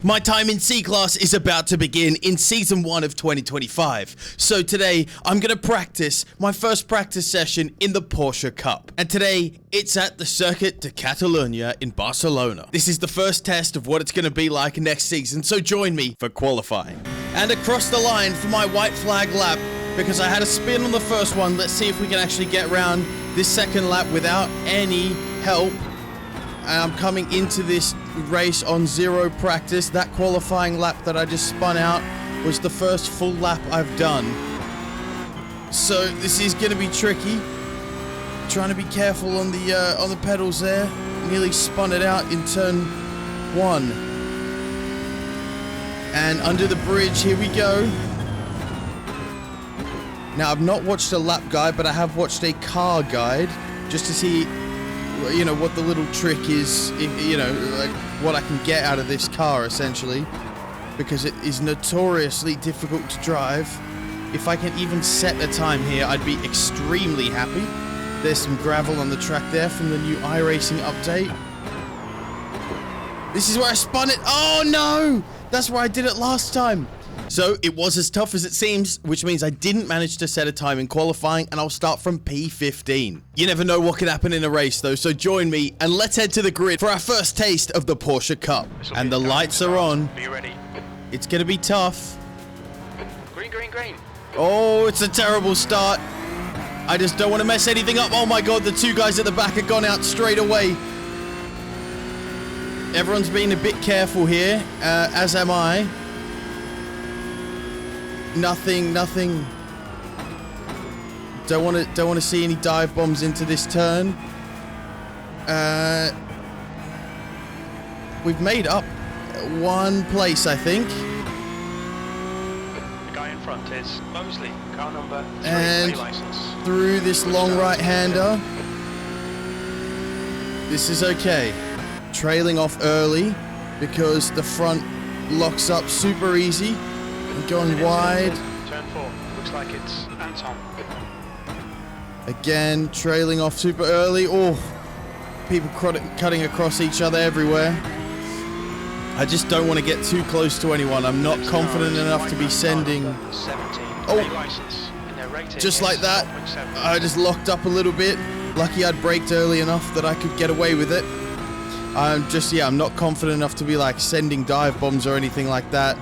My time in C-Class is about to begin in Season 1 of 2025. So today, I'm going to practice my first practice session in the Porsche Cup. And today, it's at the Circuit de Catalunya in Barcelona. This is the first test of what it's going to be like next season, so join me for qualifying. And across the line for my white flag lap, because I had a spin on the first one. Let's see if we can actually get around this second lap without any help. And I'm coming into this race on zero practice. That qualifying lap that I just spun out was the first full lap I've done. So this is going to be tricky. Trying to be careful on the pedals there. Nearly spun it out in turn 1. And under the bridge, here we go. Now, I've not watched a lap guide, but I have watched a car guide just to see, you know, what the little trick is, you know, like what I can get out of this car, essentially, because it is notoriously difficult to drive. If I can even set a time here, I'd be extremely happy. There's some gravel on the track there from the new iRacing update. This is where I spun it. Oh, no! That's where I did it last time. So it was as tough as it seems, which means I didn't manage to set a time in qualifying, and I'll start from P15. You never know what can happen in a race though, so join me and let's head to the grid for our first taste of the Porsche Cup. And the lights are on. Be ready. It's gonna be tough. Green, green, green. Oh, it's a terrible start. I just don't want to mess anything up. Oh my god, the two guys at the back have gone out straight away. Everyone's being a bit careful here, as am I. Nothing. Don't want to see any dive bombs into this turn. We've made up one place, I think. The guy in front is Mosley, car number 3, And license. through this long right-hander. This is okay. Trailing off early because the front locks up super easy. Going wide. Turn 4. Looks like it's Anton. Again, trailing off super early. Oh, people cutting across each other everywhere. I just don't want to get too close to anyone. I'm not confident enough to be sending. Oh, just like that. I just locked up a little bit. Lucky I'd braked early enough that I could get away with it. I'm not confident enough to be like sending dive bombs or anything like that.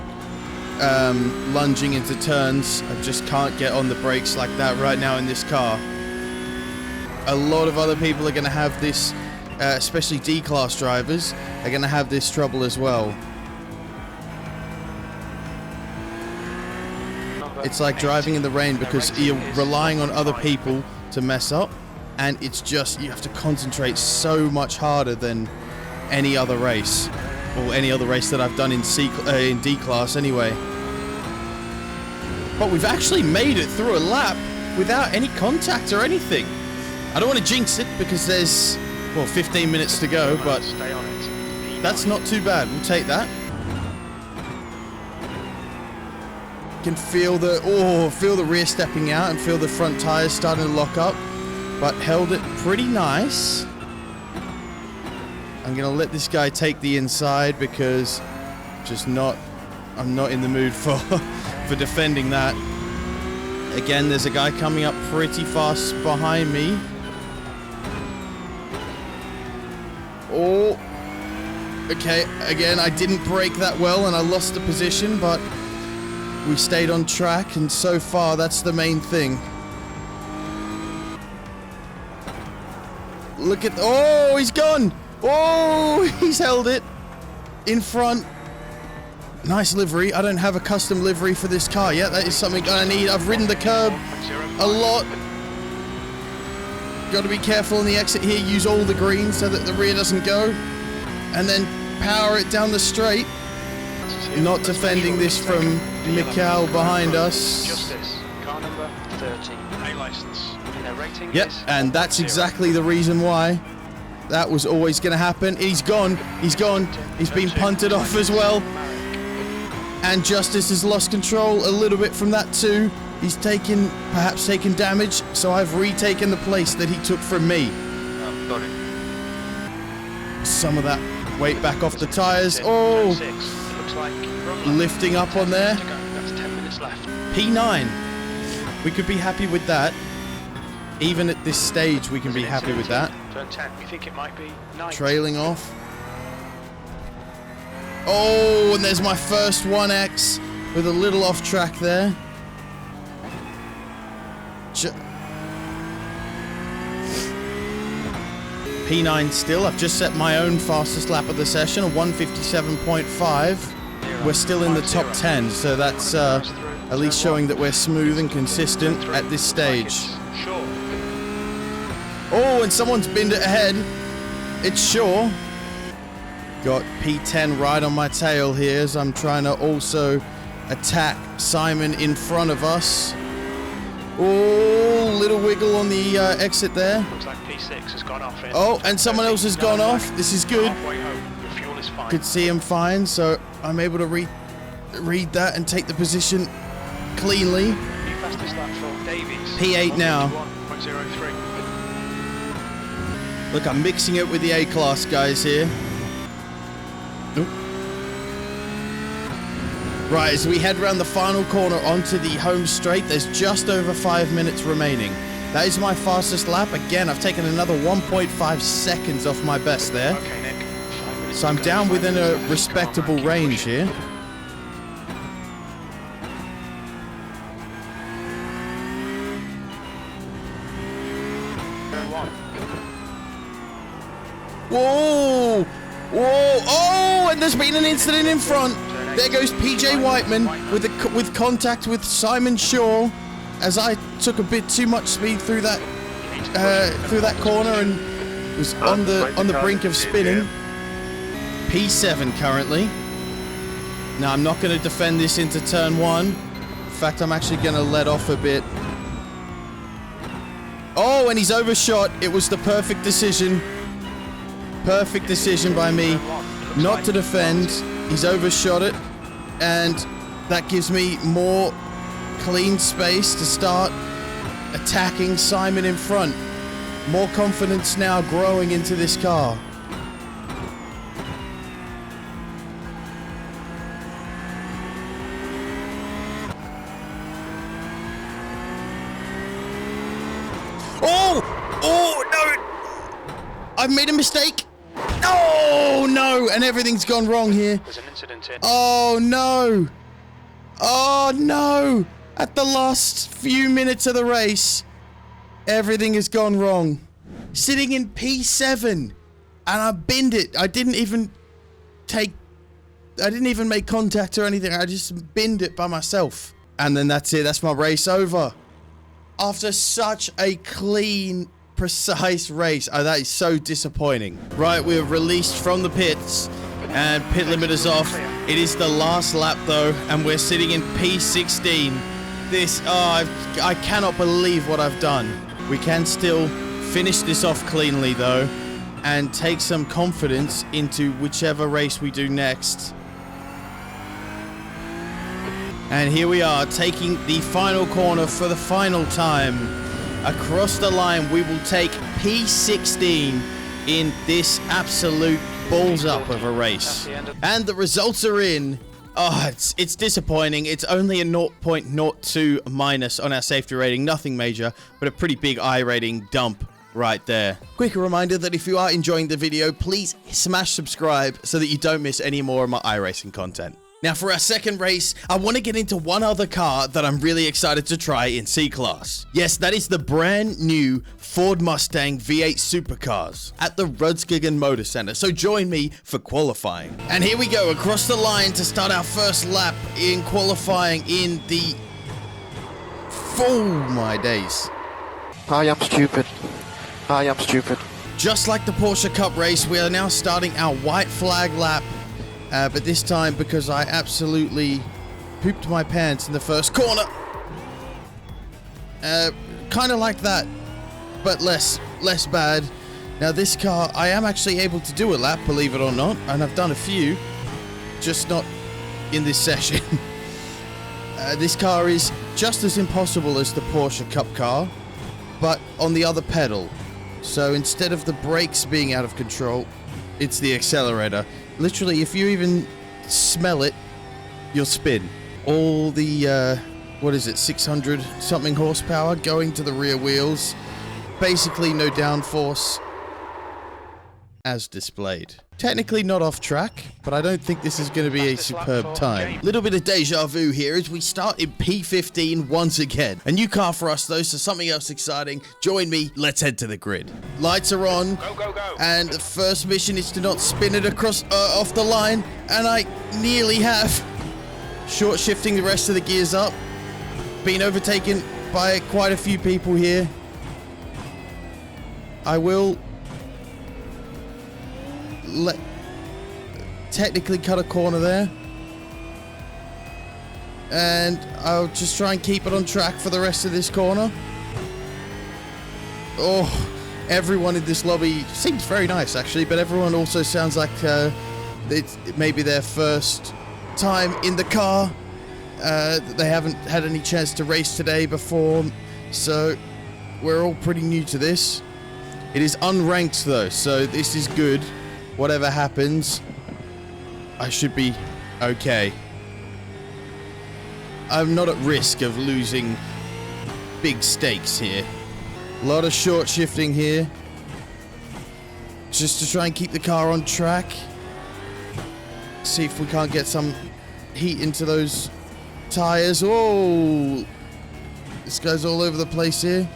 Lunging into turns. I just can't get on the brakes like that right now in this car. A lot of other people are going to have this, especially D-Class drivers, are going to have this trouble as well. It's like driving in the rain because you're relying on other people to mess up, and it's just, you have to concentrate so much harder than any other race. Or any other race that I've done in D-Class anyway. But we've actually made it through a lap without any contact or anything. I don't want to jinx it because there's, well, 15 minutes to go, but that's not too bad. We'll take that. Can feel the rear stepping out and feel the front tires starting to lock up, but held it pretty nice. I'm gonna let this guy take the inside because I'm not in the mood for for defending that. Again, there's a guy coming up pretty fast behind me. Oh, okay. Again, I didn't brake that well and I lost the position, but we stayed on track, and so far that's the main thing. Look at, oh, he's gone. Oh, he's held it in front. Nice livery. I don't have a custom livery for this car yet. That is something I need. I've ridden the curb a lot. Got to be careful on the exit here. Use all the greens so that the rear doesn't go. And then power it down the straight. Not defending this from Mikhail behind us. Justice, car number 30, A license. Their rating yep, is and that's exactly the reason why. That was always going to happen. He's gone. He's gone. He's been punted off as well. And Justice has lost control a little bit from that too. He's perhaps taken damage, so I've retaken the place that he took from me. Got it. Some of that weight back off the tires. Oh, looks like run lifting up on there. That's 10 minutes left. P9. We could be happy with that. Even at this stage, we can be happy with that. Turn 10. We think it might be 9. Trailing off. Oh, and there's my first 1X with a little off track there. P9 still. I've just set my own fastest lap of the session, a 157.5. We're still in the top 10, so that's at least showing that we're smooth and consistent at this stage. Oh, and someone's binned it ahead. It's Shaw. Got P10 right on my tail here as I'm trying to also attack Simon in front of us. Oh, little wiggle on the exit there. Looks like P6 has gone off. Oh, and someone else has gone off. This is good. Halfway home. Your fuel is fine. Could see him fine, so I'm able to read that and take the position cleanly. New fastest lap for Davies. P8 now. 1:01.03. Look, I'm mixing it with the A-class guys here. Oop. Right, as we head around the final corner onto the home straight, there's just over 5 minutes remaining. That is my fastest lap. Again, I've taken another 1.5 seconds off my best there. Okay, Nick. 5 minutes So I'm to go. down 5 within minutes a left. respectable Come on, man, keep range pushing. here. Turn 1. Whoa! Whoa! Oh! And there's been an incident in front. There goes PJ Whiteman with contact with Simon Shaw, as I took a bit too much speed through that corner and was on the brink of spinning. P7 currently. Now I'm not going to defend this into turn 1. In fact, I'm actually going to let off a bit. Oh, and he's overshot. It was the perfect decision. Perfect decision by me not to defend. He's overshot it, and that gives me more clean space to start attacking Simon in front. More confidence now growing into this car. Oh! Oh, no! I've made a mistake. Oh, no! And everything's gone wrong here. There's an incident in. Oh, no! Oh, no! At the last few minutes of the race, everything has gone wrong. Sitting in P7, and I binned it. I didn't even make contact or anything. I just binned it by myself. And then that's it. That's my race over. After such a clean, precise race. Oh, that is so disappointing. Right, we have released from the pits, and pit limiter's off. It is the last lap, though, and we're sitting in P16. This, I cannot believe what I've done. We can still finish this off cleanly, though, and take some confidence into whichever race we do next. And here we are, taking the final corner for the final time. Across the line, we will take P16 in this absolute balls up of a race. And the results are in. Oh, it's disappointing. It's only a 0.02 minus on our safety rating. Nothing major, but a pretty big I rating dump right there. Quick reminder that if you are enjoying the video, please smash subscribe so that you don't miss any more of my iRacing content. Now for our second race, I want to get into one other car that I'm really excited to try in C-Class. Yes, that is the brand new Ford Mustang V8 Supercars at the Rudskirchen Motor Center, so join me for qualifying. And here we go, across the line to start our first lap in qualifying in the... Oh my days. I am stupid. I am stupid. Just like the Porsche Cup race, we are now starting our white flag lap. But this time, because I absolutely pooped my pants in the first corner. Kind of like that, but less bad. Now this car, I am actually able to do a lap, believe it or not, and I've done a few, just not in this session. This car is just as impossible as the Porsche Cup car, but on the other pedal. So instead of the brakes being out of control, it's the accelerator. Literally, if you even smell it, you'll spin. All the, what is it, 600 something horsepower going to the rear wheels. Basically no downforce as displayed. Technically not off track, but I don't think this is going to be a superb time. Little bit of deja vu here as we start in P15 once again. A new car for us though, so something else exciting. Join me, let's head to the grid. Lights are on, Go. and the first mission is to not spin it across off the line, and I nearly have. Short shifting the rest of the gears up. Being overtaken by quite a few people here. I will technically cut a corner there, and I'll just try and keep it on track for the rest of this corner. Oh, everyone in this lobby seems very nice actually, but everyone also sounds like it may be their first time in the car. They haven't had any chance to race today before, so we're all pretty new to this. It is unranked though, so this is good. Whatever happens, I should be okay. I'm not at risk of losing big stakes here. A lot of short shifting here, just to try and keep the car on track. See if we can't get some heat into those tires. Oh, this guy's all over the place here.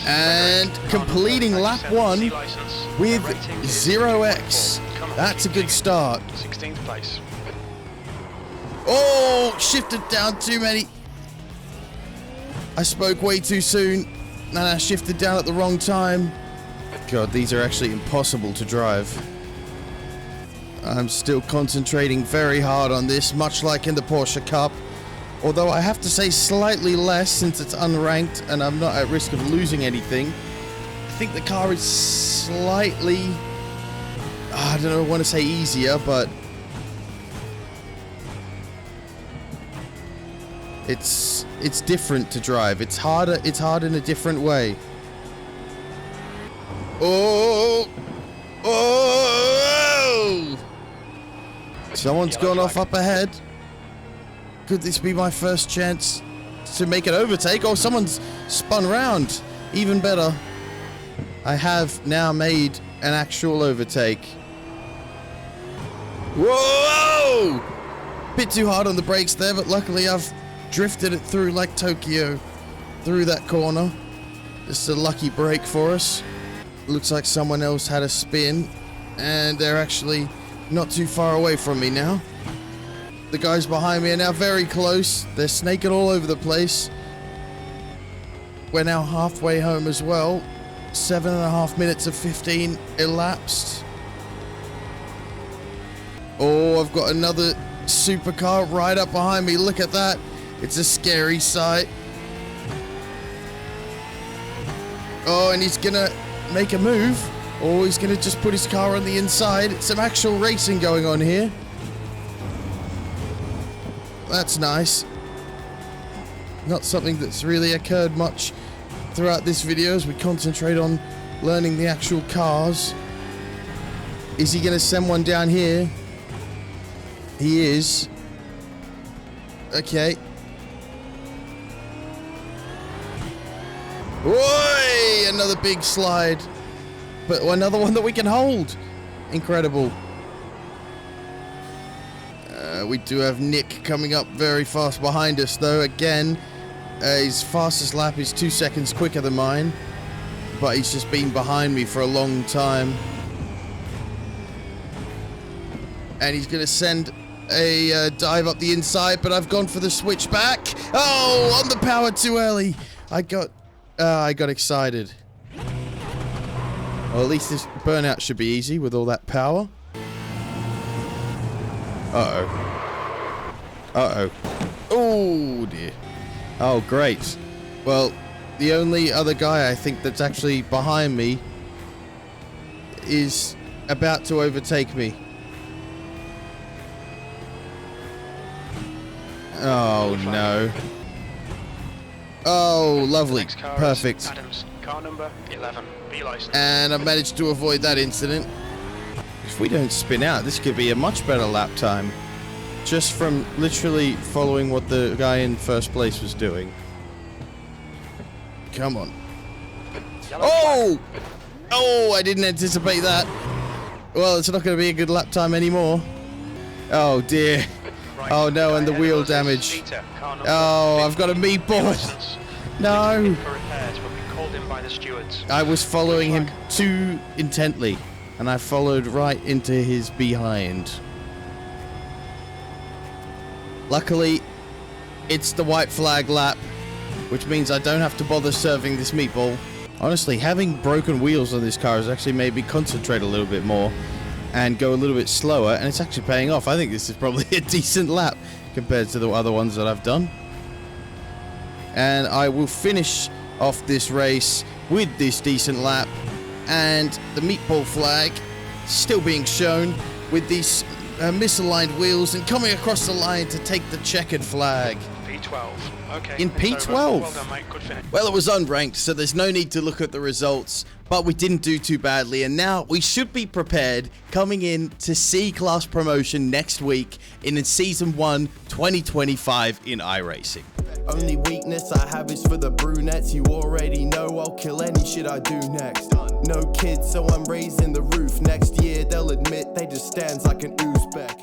And completing lap 1 with 0x. That's a good start. 16th place. Oh, shifted down too many. I spoke way too soon, and I shifted down at the wrong time. God, these are actually impossible to drive. I'm still concentrating very hard on this, much like in the Porsche Cup. Although I have to say slightly less since it's unranked and I'm not at risk of losing anything. I think the car is slightly, I don't know, I want to say easier, but it's different to drive. It's harder. It's hard in a different way. Oh! Someone's gone off up ahead. Could this be my first chance to make an overtake? Oh, someone's spun round. Even better. I have now made an actual overtake. Whoa! Bit too hard on the brakes there, but luckily I've drifted it through like Tokyo. Through that corner. Just a lucky break for us. Looks like someone else had a spin, and they're actually not too far away from me now. The guys behind me are now very close. They're snaking all over the place. We're now halfway home as well. 7.5 minutes of 15 elapsed. Oh, I've got another supercar right up behind me. Look at that. It's a scary sight. Oh, and he's gonna make a move. Or he's gonna just put his car on the inside. Some actual racing going on here. That's nice. Not something that's really occurred much throughout this video as we concentrate on learning the actual cars. Is he gonna send one down here? He is. Okay. Oi! Another big slide. But another one that we can hold. Incredible. We do have Nick coming up very fast behind us, though. Again, his fastest lap is 2 seconds quicker than mine. But he's just been behind me for a long time. And he's going to send a dive up the inside, but I've gone for the switchback. Oh, on the power too early. I got excited. Well, at least this burnout should be easy with all that power. Uh-oh. Uh-oh. Oh, dear. Oh, great. Well, the only other guy I think that's actually behind me is about to overtake me. Oh, no. Oh, lovely. Perfect. Car number 11. B license. And I managed to avoid that incident. If we don't spin out, this could be a much better lap time. Just from literally following what the guy in first place was doing. Come on. Yellow Oh! Oh, I didn't anticipate that. Well, it's not going to be a good lap time anymore. Oh, dear. flag. Right, Oh, no, guy and the ahead wheel of us is damage. Peter. Car number Oh, I've got a 15. meatball. License. No. In for repairs, but we called in by the stewards. I was following him too intently, and I followed right into his behind. Luckily, it's the white flag lap, which means I don't have to bother serving this meatball. Honestly, having broken wheels on this car has actually made me concentrate a little bit more and go a little bit slower, and it's actually paying off. I think this is probably a decent lap compared to the other ones that I've done. And I will finish off this race with this decent lap, and the meatball flag still being shown with these misaligned wheels and coming across the line to take the checkered flag. P12. Okay. In it's P12? over. Well done, mate. Good finish. Well, it was unranked, so there's no need to look at the results, but we didn't do too badly, and now we should be prepared coming in to C-Class promotion next week in Season 1 2025 in iRacing. Only weakness I have is for the brunettes. You already know I'll kill any shit I do next. No kids, so I'm raising the roof. Next year they'll admit they just stands like an Uzbek.